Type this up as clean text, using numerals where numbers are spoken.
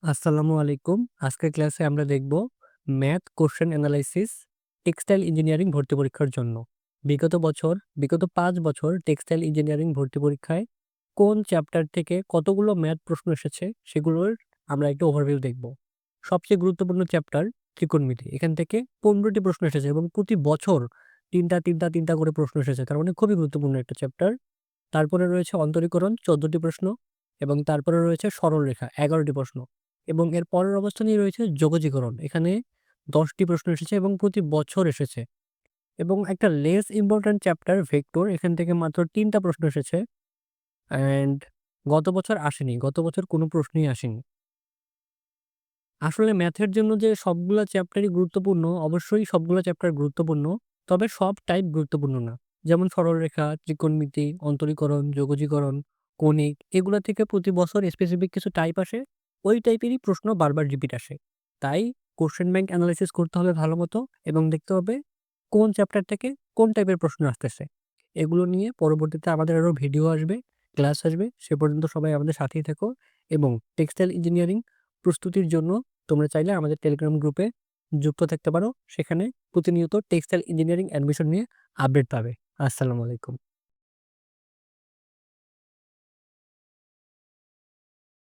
আসসালামু আলাইকুম। আজকের ক্লাসে আমরা দেখব math question analysis textile engineering ভর্তি পরীক্ষার জন্য। বিগত ৫ বছর টেক্সটাইল ইঞ্জিনিয়ারিং ভর্তি পরীক্ষায় কোন চ্যাপ্টার থেকে কতগুলো ম্যাথ প্রশ্ন এসেছে সেগুলোর আমরা একটা ওভারভিউ দেখব। সবচেয়ে গুরুত্বপূর্ণ চ্যাপ্টার ত্রিকোণমিতি। এখান থেকে ১৫ টি প্রশ্ন এসেছে এবং প্রতি বছর ৩টা করে প্রশ্ন এসেছে। তার মানে খুবই গুরুত্বপূর্ণ একটা চ্যাপ্টার। তারপরে রয়েছে অন্তরীকরণ ১৪ টি প্রশ্ন এবং তারপরে রয়েছে সরলরেখা ১১ টি প্রশ্ন এবং এর পরের অবস্থানেই রয়েছে যোগজীকরণ। এখানে ১০ টি প্রশ্ন এসেছে এবং প্রতি বছর এসেছে এবং একটা লেস ইম্পোর্টেন্ট চ্যাপ্টার ভেক্টর এখান থেকে মাত্র ৩ টা প্রশ্ন এসেছে অ্যান্ড গত বছর আসেনি। গত বছর কোনো প্রশ্নই আসেনি। আসলে ম্যাথের জন্য যে সবগুলা চ্যাপ্টারই গুরুত্বপূর্ণ, অবশ্যই সবগুলা চ্যাপ্টার গুরুত্বপূর্ণ। তবে সব টাইপ গুরুত্বপূর্ণ না। যেমন সরলরেখা, ত্রিকোণমিতি, অন্তরীকরণ, যোগজীকরণ, কণিক এগুলা থেকে প্রতি বছর স্পেসিফিক কিছু টাইপ আসে। ওই টাইপেরই প্রশ্ন বারবার রিপিট আসে। তাই কোয়েশ্চেন ব্যাংক এনালাইসিস করতে হবে ভালোমতো এবং দেখতে হবে কোন চ্যাপ্টার থেকে কোন টাইপের প্রশ্ন আসতেছে। এগুলো নিয়ে পরবর্তীতে আমাদের আরো ভিডিও আসবে, ক্লাস আসবে। সে পর্যন্ত সবাই আমাদের সাথেই থেকো এবং টেক্সটাইল ইঞ্জিনিয়ারিং প্রস্তুতির জন্য তোমরা চাইলে আমাদের টেলিগ্রাম গ্রুপে যুক্ত থাকতে পারো। সেখানে প্রতিনিয়ত টেক্সটাইল ইঞ্জিনিয়ারিং অ্যাডমিশন নিয়ে আপডেট পাবে। আসসালামু আলাইকুম।